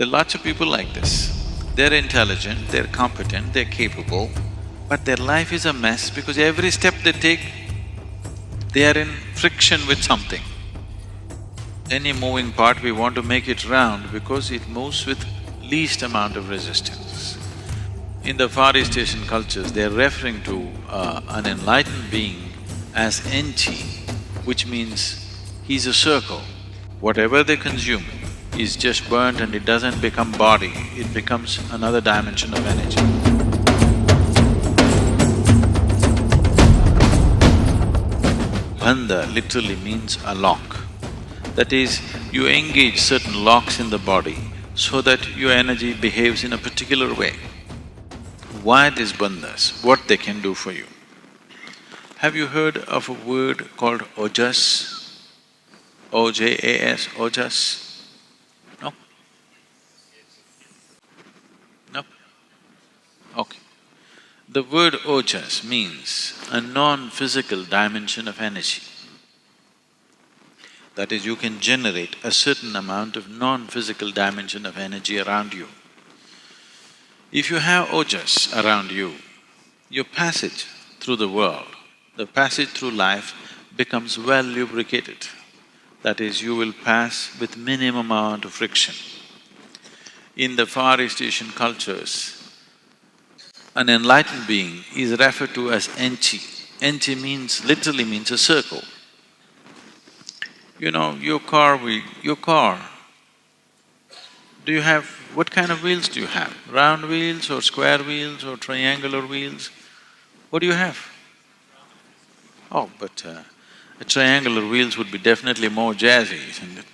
There are lots of people like this. They're intelligent, they're competent, they're capable, but their life is a mess because every step they take, they are in friction with something. Any moving part, we want to make it round because it moves with least amount of resistance. In the Far East Asian cultures, they're referring to an enlightened being as Enchi, which means he's a circle. Whatever they consume is just burnt and it doesn't become body, it becomes another dimension of energy. Bandha literally means a lock. That is, you engage certain locks in the body so that your energy behaves in a particular way. Why these bandhas? What they can do for you? Have you heard of a word called Ojas? O-J-A-S, Ojas? No? No? Okay. The word Ojas means a non-physical dimension of energy. That is, you can generate a certain amount of non-physical dimension of energy around you. If you have Ojas around you, your passage through the world, the passage through life becomes well lubricated. That is, you will pass with minimum amount of friction. In the Far East Asian cultures, an enlightened being is referred to as Enchi. Enchi means… literally means a circle. You know, your car, do you have… what kind of wheels do you have? Round wheels or square wheels or triangular wheels? What do you have? Oh, but triangular wheels would be definitely more jazzy, isn't it?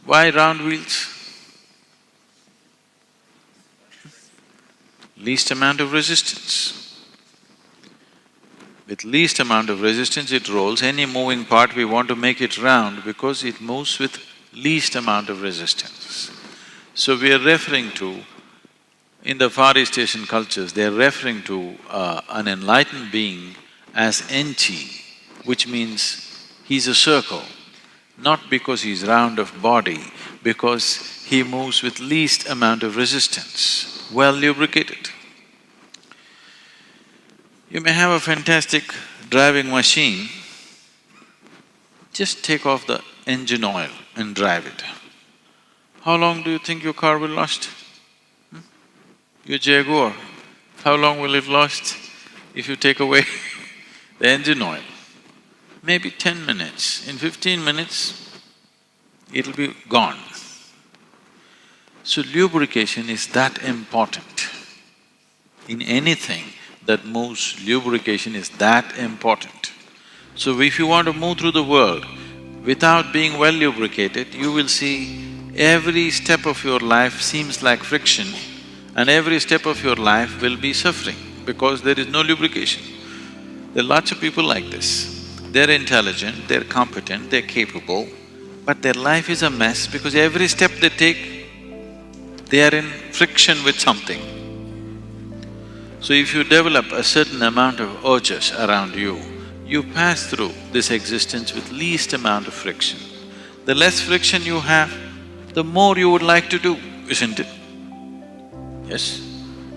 Why round wheels? Least amount of resistance. With least amount of resistance it rolls. Any moving part, we want to make it round because it moves with least amount of resistance. So we are referring to… in the Far East Asian cultures, they are referring to an enlightened being as Enchi, which means he's a circle, not because he's round of body, because he moves with least amount of resistance, well lubricated. You may have a fantastic driving machine, just take off the engine oil and drive it. How long do you think your car will last? Your Jaguar, how long will it last if you take away the engine oil? Maybe 10 minutes. In 15 minutes, it'll be gone. So lubrication is that important. In anything that moves, lubrication is that important. So if you want to move through the world without being well lubricated, you will see every step of your life seems like friction and every step of your life will be suffering because there is no lubrication. There are lots of people like this. They're intelligent, they're competent, they're capable, but their life is a mess because every step they take, they are in friction with something. So if you develop a certain amount of ojas around you, you pass through this existence with least amount of friction. The less friction you have, the more you would like to do, isn't it? Yes?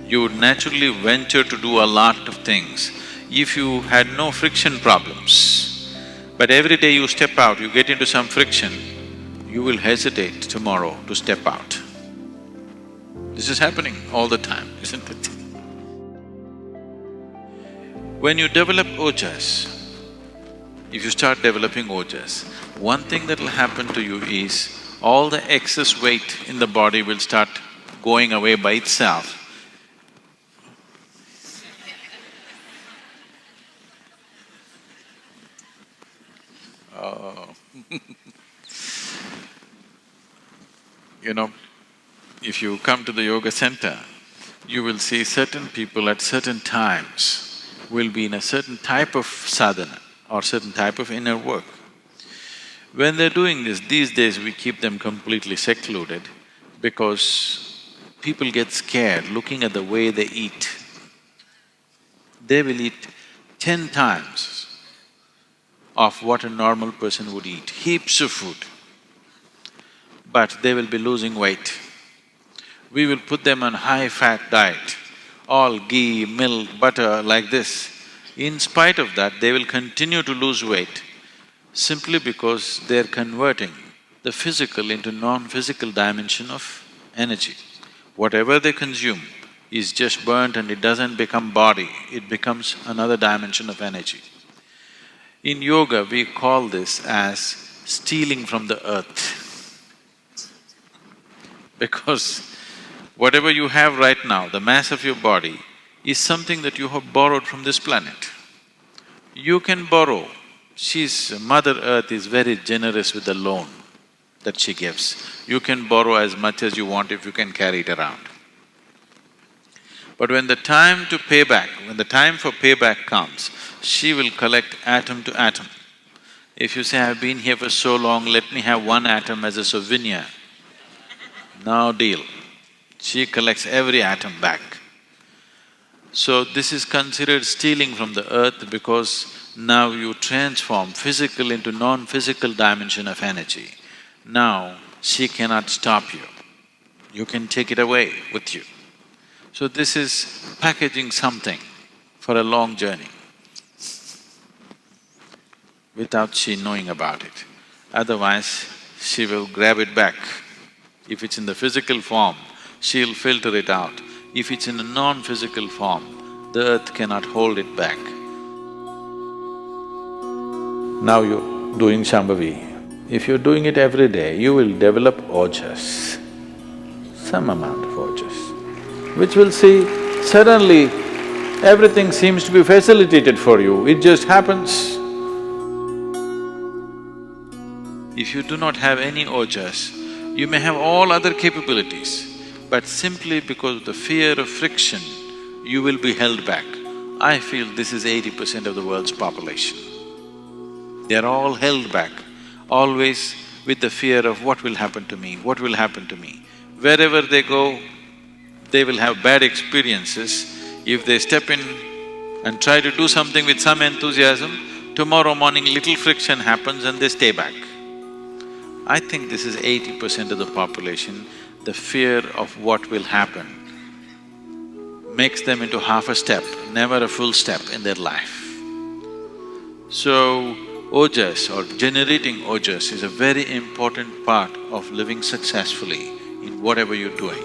You would naturally venture to do a lot of things if you had no friction problems. But every day you step out, you get into some friction, you will hesitate tomorrow to step out. This is happening all the time, isn't it? When you develop ojas, if you start developing ojas, one thing that'll happen to you is all the excess weight in the body will start going away by itself. Oh. You know, if you come to the yoga center, you will see certain people at certain times will be in a certain type of sadhana or certain type of inner work. When they're doing this, these days we keep them completely secluded because people get scared looking at the way they eat. They will eat 10 times of what a normal person would eat, heaps of food. but they will be losing weight. We will put them on high-fat diet, all ghee, milk, butter, like this. In spite of that, they will continue to lose weight simply because they're converting the physical into non-physical dimension of energy. Whatever they consume is just burnt and it doesn't become body, it becomes another dimension of energy. In yoga, we call this as stealing from the earth. Because whatever you have right now, the mass of your body, is something that you have borrowed from this planet. You can borrow. Mother Earth is very generous with the loan that she gives. You can borrow as much as you want if you can carry it around. But when the time for payback comes, she will collect atom to atom. If you say, I've been here for so long, let me have one atom as a souvenir, no deal. She collects every atom back. So this is considered stealing from the earth because now you transform physical into non-physical dimension of energy. Now she cannot stop you. You can take it away with you. So this is packaging something for a long journey without she knowing about it. Otherwise, she will grab it back. If it's in the physical form, she'll filter it out. If it's in a non-physical form, the earth cannot hold it back. Now you're doing Shambhavi. If you're doing it every day, you will develop Ojas, some amount of Ojas, which will see suddenly everything seems to be facilitated for you, it just happens. If you do not have any Ojas, you may have all other capabilities, but simply because of the fear of friction, you will be held back. I feel this is 80% of the world's population. They're all held back, always with the fear of what will happen to me, what will happen to me. Wherever they go, they will have bad experiences. If they step in and try to do something with some enthusiasm, tomorrow morning little friction happens and they stay back. I think this is 80% of the population. The fear of what will happen makes them into half a step, never a full step in their life. So, Ojas or generating Ojas is a very important part of living successfully in whatever you're doing.